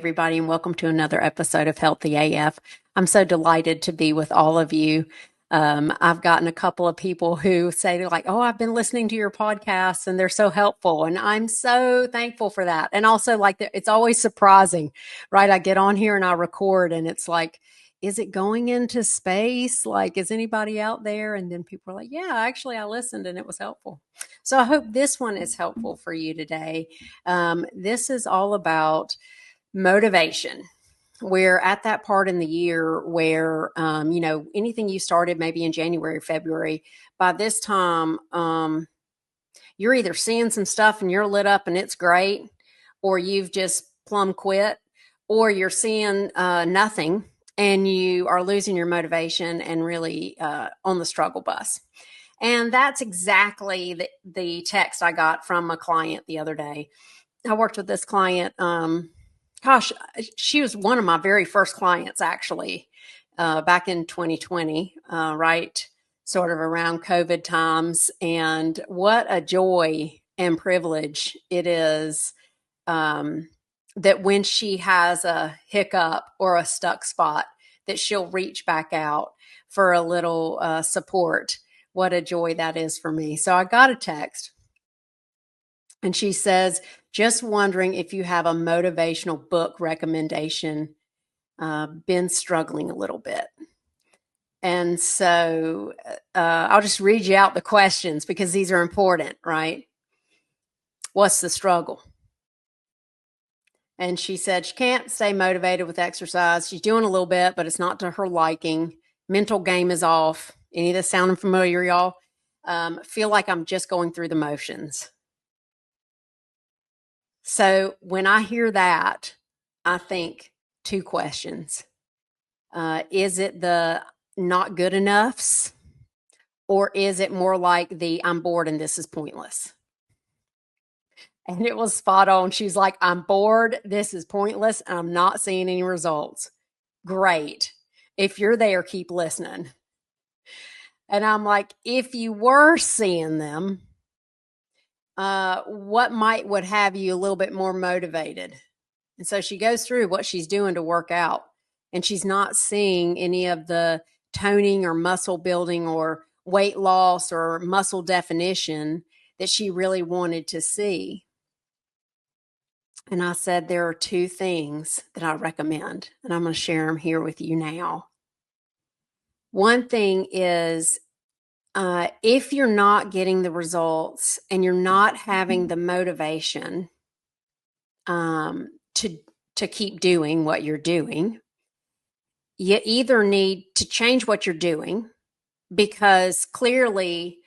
everybody, and welcome to another episode of Healthy AF. I'm so delighted to be with all of you. I've gotten a couple of people who say, like, oh, I've been listening to your podcasts and they're so helpful. And I'm so thankful for that. And also, like, it's always surprising, right? I get on here and I record and it's like, is it going into space? Like, is anybody out there? And then people are like, yeah, actually, I listened and it was helpful. So I hope this one is helpful for you today. This is all about motivation. We're at that part in the year where, anything you started maybe in January, February, by this time, you're either seeing some stuff and you're lit up and it's great, or you've just plumb quit, or you're seeing nothing and you are losing your motivation and really on the struggle bus. And that's exactly the text I got from a client the other day. I worked with this client. She was one of my very first clients, actually, back in 2020, right? Sort of around COVID times. And what a joy and privilege it is that when she has a hiccup or a stuck spot, that she'll reach back out for a little support. What a joy that is for me. So I got a text and she says, just wondering if you have a motivational book recommendation. Been struggling a little bit. And so I'll just read you out the questions because these are important, right? What's the struggle? And she said she can't stay motivated with exercise. She's doing a little bit, but it's not to her liking. Mental game is off. Any of this sounding familiar, y'all? Feel like I'm just going through the motions. So when I hear that, I think two questions. Is it the not good enoughs, or is it more like the I'm bored and this is pointless? And it was spot on. She's like, I'm bored, this is pointless, and I'm not seeing any results. Great. If you're there, keep listening. And I'm like, if you were seeing them, what would have you a little bit more motivated? And so she goes through what she's doing to work out, and she's not seeing any of the toning or muscle building or weight loss or muscle definition that she really wanted to see. And I said, there are two things that I recommend, and I'm going to share them here with you now. One thing is, if you're not getting the results and you're not having the motivation to keep doing what you're doing, you either need to change what you're doing, because clearly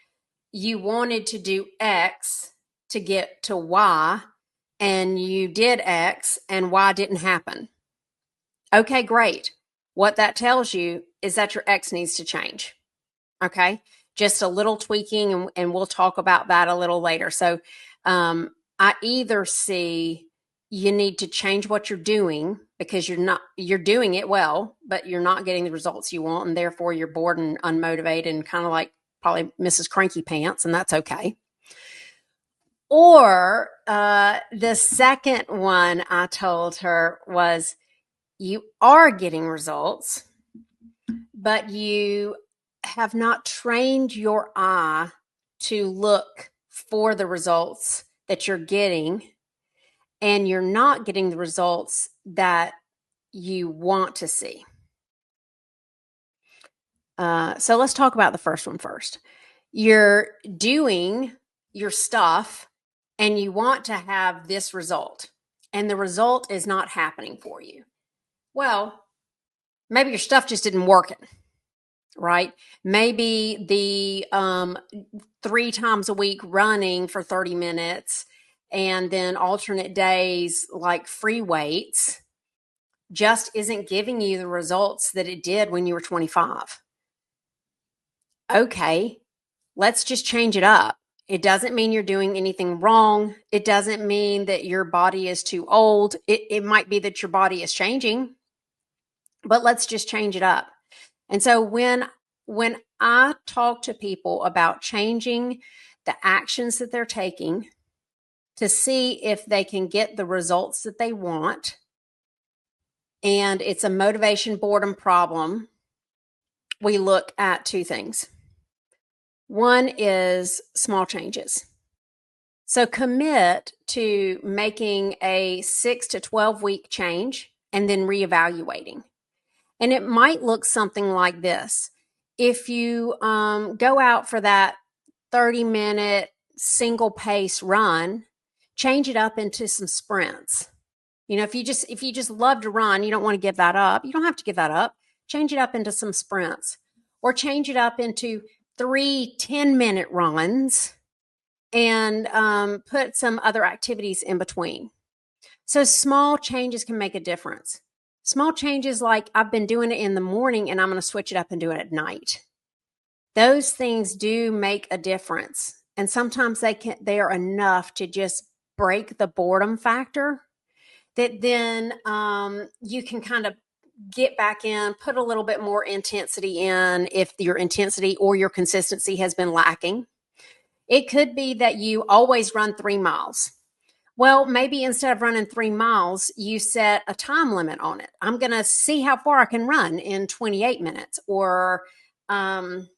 you wanted to do X to get to Y, and you did X and Y didn't happen. Okay, great. What that tells you is that your X needs to change. Okay, just a little tweaking, and we'll talk about that a little later. So I either see you need to change what you're doing because you're doing it well, but you're not getting the results you want, and therefore you're bored and unmotivated and kind of like probably Mrs. Cranky Pants, and that's okay. Or the second one I told her was, you are getting results, but you have not trained your eye to look for the results that you're getting, and you're not getting the results that you want to see. So let's talk about the first one first. You're doing your stuff and you want to have this result, and the result is not happening for you. Well, maybe your stuff just didn't work, right? Maybe the 3 times a week running for 30 minutes and then alternate days like free weights just isn't giving you the results that it did when you were 25. Okay, let's just change it up. It doesn't mean you're doing anything wrong. It doesn't mean that your body is too old. It might be that your body is changing, but let's just change it up. And so when I talk to people about changing the actions that they're taking to see if they can get the results that they want, and it's a motivation boredom problem, we look at two things. One is small changes. So commit to making a 6 to 12 week change and then reevaluating. And it might look something like this. If you go out for that 30-minute single pace run, change it up into some sprints. If you just love to run, you don't want to give that up. You don't have to give that up. Change it up into some sprints, or change it up into 3 10-minute runs, and put some other activities in between. So small changes can make a difference. Small changes like I've been doing it in the morning and I'm going to switch it up and do it at night. Those things do make a difference. And sometimes they are enough to just break the boredom factor, that then you can kind of get back in, put a little bit more intensity in if your intensity or your consistency has been lacking. It could be that you always run 3 miles. Well, maybe instead of running 3 miles, you set a time limit on it. I'm going to see how far I can run in 28 minutes, or I'm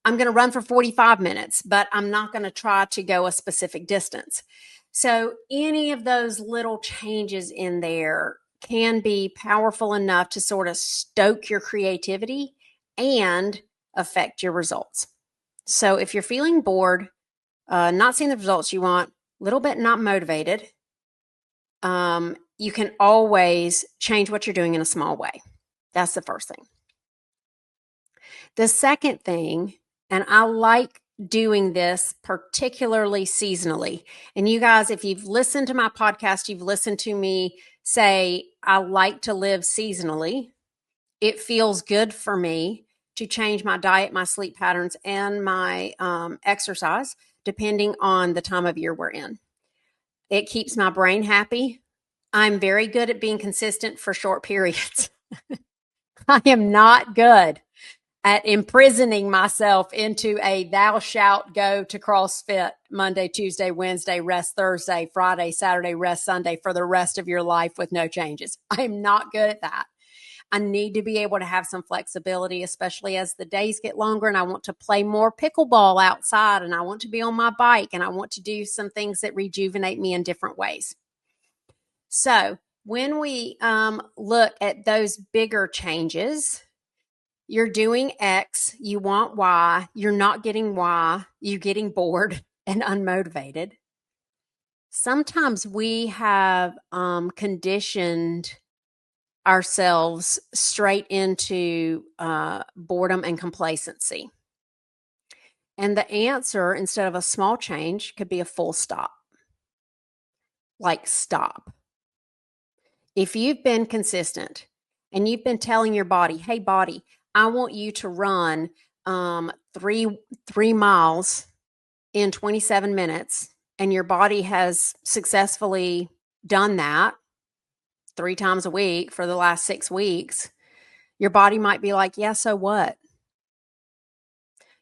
going to run for 45 minutes, but I'm not going to try to go a specific distance. So any of those little changes in there can be powerful enough to sort of stoke your creativity and affect your results. So if you're feeling bored, not seeing the results you want, a little bit not motivated, you can always change what you're doing in a small way. That's the first thing. The second thing, and I like doing this particularly seasonally. And you guys, if you've listened to my podcast, you've listened to me say, I like to live seasonally. It feels good for me to change my diet, my sleep patterns, and my exercise, depending on the time of year we're in. It keeps my brain happy. I'm very good at being consistent for short periods. I am not good at imprisoning myself into a thou shalt go to CrossFit Monday, Tuesday, Wednesday, rest Thursday, Friday, Saturday, rest Sunday for the rest of your life with no changes. I am not good at that. I need to be able to have some flexibility, especially as the days get longer and I want to play more pickleball outside, and I want to be on my bike, and I want to do some things that rejuvenate me in different ways. So when we look at those bigger changes, you're doing X, you want Y, you're not getting Y, you're getting bored and unmotivated. Sometimes we have conditioned ourselves straight into boredom and complacency. And the answer, instead of a small change, could be a full stop. Like, stop. If you've been consistent and you've been telling your body, hey, body, I want you to run 3 miles in 27 minutes, and your body has successfully done that 3 times a week for the last 6 weeks, your body might be like, yeah, so what?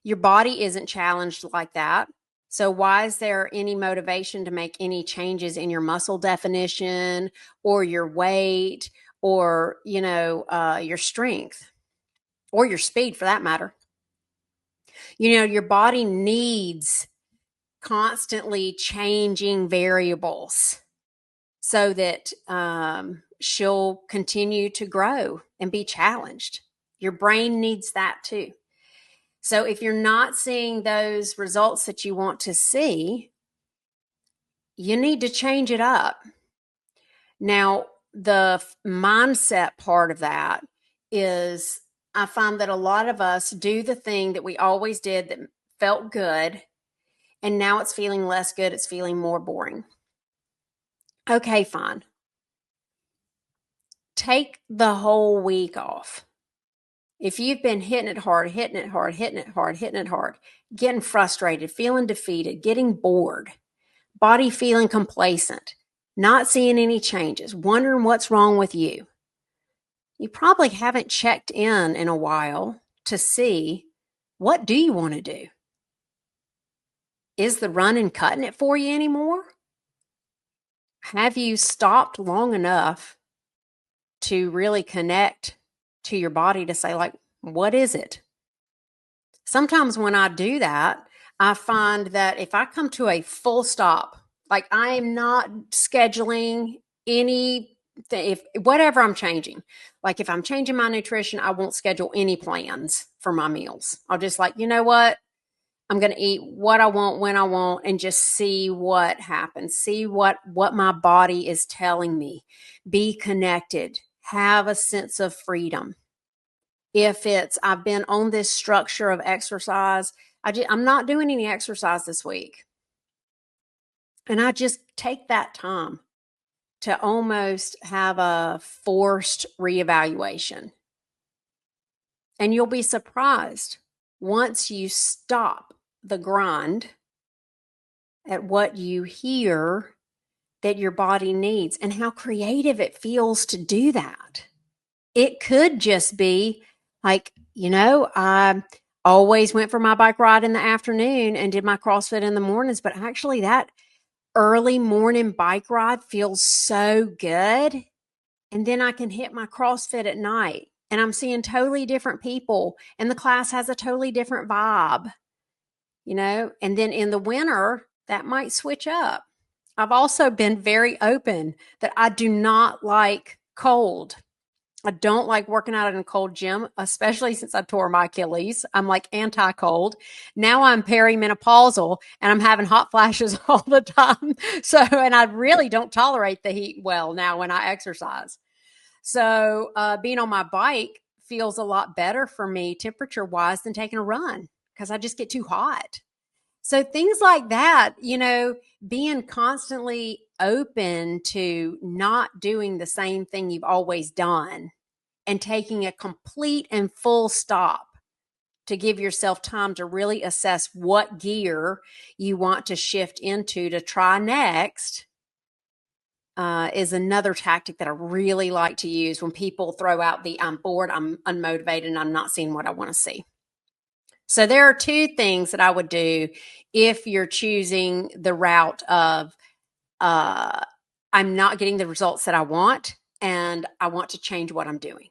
Your body isn't challenged like that. So why is there any motivation to make any changes in your muscle definition or your weight or, your strength or your speed for that matter? Your body needs constantly changing variables so that she'll continue to grow and be challenged. Your brain needs that too. So if you're not seeing those results that you want to see, you need to change it up. Now, the mindset part of that is, I find that a lot of us do the thing that we always did that felt good, and now it's feeling less good. It's feeling more boring. Okay, fine. Take the whole week off. If you've been hitting it hard, getting frustrated, feeling defeated, getting bored, body feeling complacent, not seeing any changes, wondering what's wrong with you, you probably haven't checked in a while to see, what do you want to do? Is the running cutting it for you anymore? Have you stopped long enough to really connect to your body to say, like, what is it? Sometimes when I do that, I find that if I come to a full stop, like I am not scheduling any, if whatever I'm changing, like if I'm changing my nutrition, I won't schedule any plans for my meals. I'll just like, you know what? I'm going to eat what I want when I want and just see what happens. See what my body is telling me. Be connected. Have a sense of freedom. If it's I've been on this structure of exercise, I'm not doing any exercise this week. And I just take that time to almost have a forced reevaluation. And you'll be surprised once you stop the grind at what you hear that your body needs and how creative it feels to do that. It could just be like, I always went for my bike ride in the afternoon and did my CrossFit in the mornings, but actually that early morning bike ride feels so good. And then I can hit my CrossFit at night and I'm seeing totally different people and the class has a totally different vibe, and then in the winter that might switch up. I've also been very open that I do not like cold. I don't like working out in a cold gym, especially since I tore my Achilles. I'm like anti-cold. Now I'm perimenopausal and I'm having hot flashes all the time. So, and I really don't tolerate the heat well now when I exercise. So, being on my bike feels a lot better for me temperature wise than taking a run because I just get too hot. So things like that, being constantly open to not doing the same thing you've always done and taking a complete and full stop to give yourself time to really assess what gear you want to shift into to try next is another tactic that I really like to use when people throw out the I'm bored, I'm unmotivated, and I'm not seeing what I want to see. So there are two things that I would do if you're choosing the route of I'm not getting the results that I want and I want to change what I'm doing.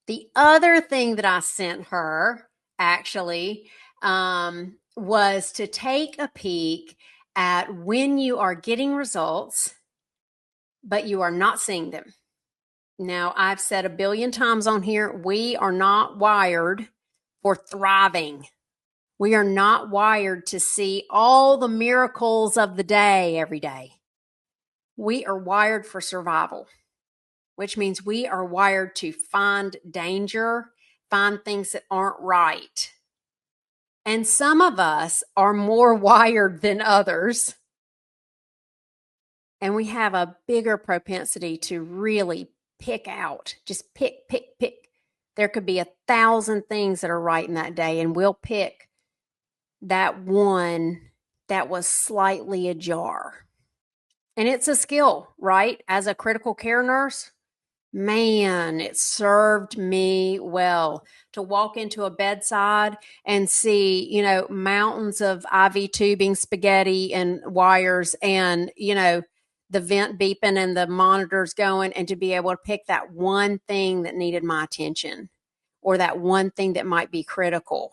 The other thing that I sent her actually was to take a peek at when you are getting results, but you are not seeing them. Now, I've said a billion times on here, we are not wired for thriving. We are not wired to see all the miracles of the day every day. We are wired for survival, which means we are wired to find danger, find things that aren't right. And some of us are more wired than others. And we have a bigger propensity to really pick out, just pick. There could be 1,000 things that are right in that day, and we'll pick that one that was slightly ajar. And it's a skill, right? As a critical care nurse, man, it served me well to walk into a bedside and see, mountains of IV tubing, spaghetti, and wires, and, the vent beeping and the monitors going, and to be able to pick that one thing that needed my attention or that one thing that might be critical.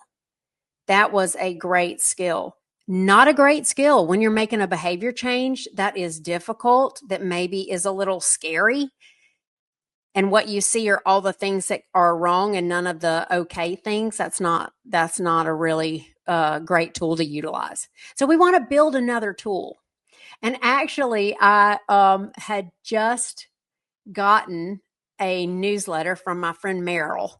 That was a great skill. Not a great skill when you're making a behavior change that is difficult, that maybe is a little scary. And what you see are all the things that are wrong and none of the okay things. That's not a really great tool to utilize. So we want to build another tool. And actually, I had just gotten a newsletter from my friend Meryl.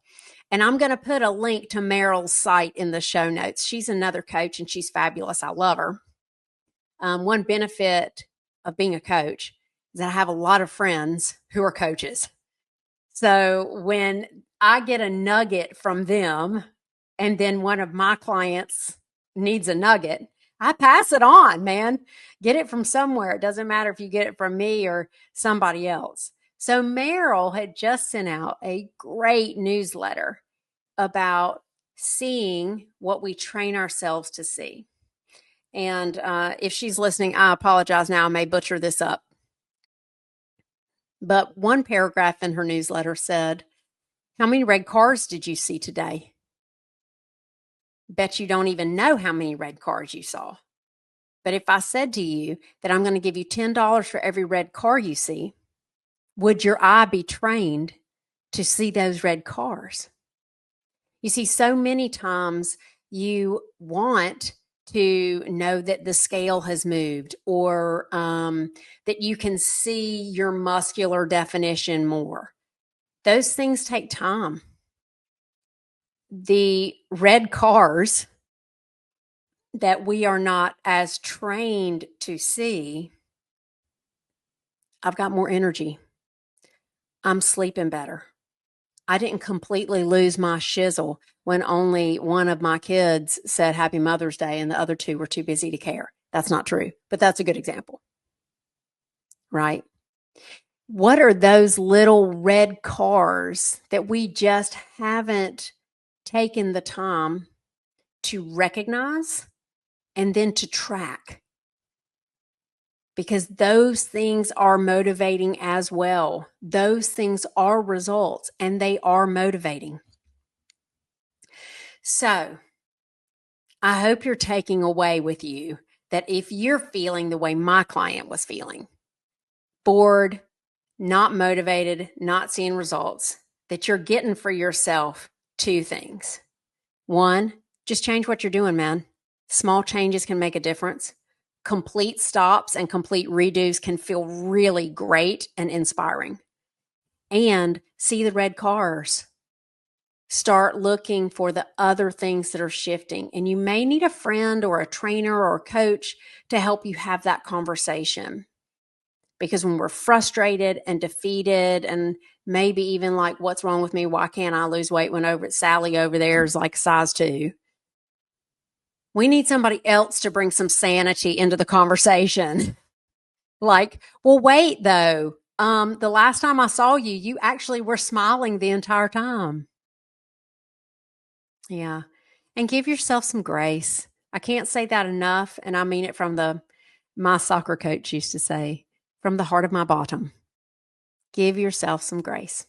And I'm going to put a link to Meryl's site in the show notes. She's another coach and she's fabulous. I love her. One benefit of being a coach is that I have a lot of friends who are coaches. So when I get a nugget from them and then one of my clients needs a nugget, I pass it on, man. Get it from somewhere. It doesn't matter if you get it from me or somebody else. So Meryl had just sent out a great newsletter about seeing what we train ourselves to see. And if she's listening, I apologize now. I may butcher this up. But one paragraph in her newsletter said, "How many red cars did you see today? Bet you don't even know how many red cars you saw. But if I said to you that I'm going to give you $10 for every red car you see, would your eye be trained to see those red cars?" You see, so many times you want to know that the scale has moved, or that you can see your muscular definition more. Those things take time. The red cars that we are not as trained to see, I've got more energy. I'm sleeping better. I didn't completely lose my shizzle when only one of my kids said Happy Mother's Day and the other two were too busy to care. That's not true, but that's a good example, right? What are those little red cars that we just haven't taken the time to recognize and then to track? Because those things are motivating as well. Those things are results and they are motivating. So I hope you're taking away with you that if you're feeling the way my client was feeling, bored, not motivated, not seeing results, that you're getting for yourself two things. One, just change what you're doing, man. Small changes can make a difference. Complete stops and complete redos can feel really great and inspiring. And see the red cars. Start looking for the other things that are shifting. And you may need a friend or a trainer or a coach to help you have that conversation. Because when we're frustrated and defeated and maybe even like, what's wrong with me? Why can't I lose weight when over at Sally over there is like size 2? We need somebody else to bring some sanity into the conversation. Like, well, wait though. The last time I saw you, you actually were smiling the entire time. Yeah. And give yourself some grace. I can't say that enough. And I mean it from my soccer coach used to say, from the heart of my bottom. Give yourself some grace.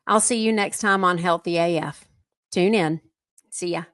I'll see you next time on Healthy AF. Tune in. See ya.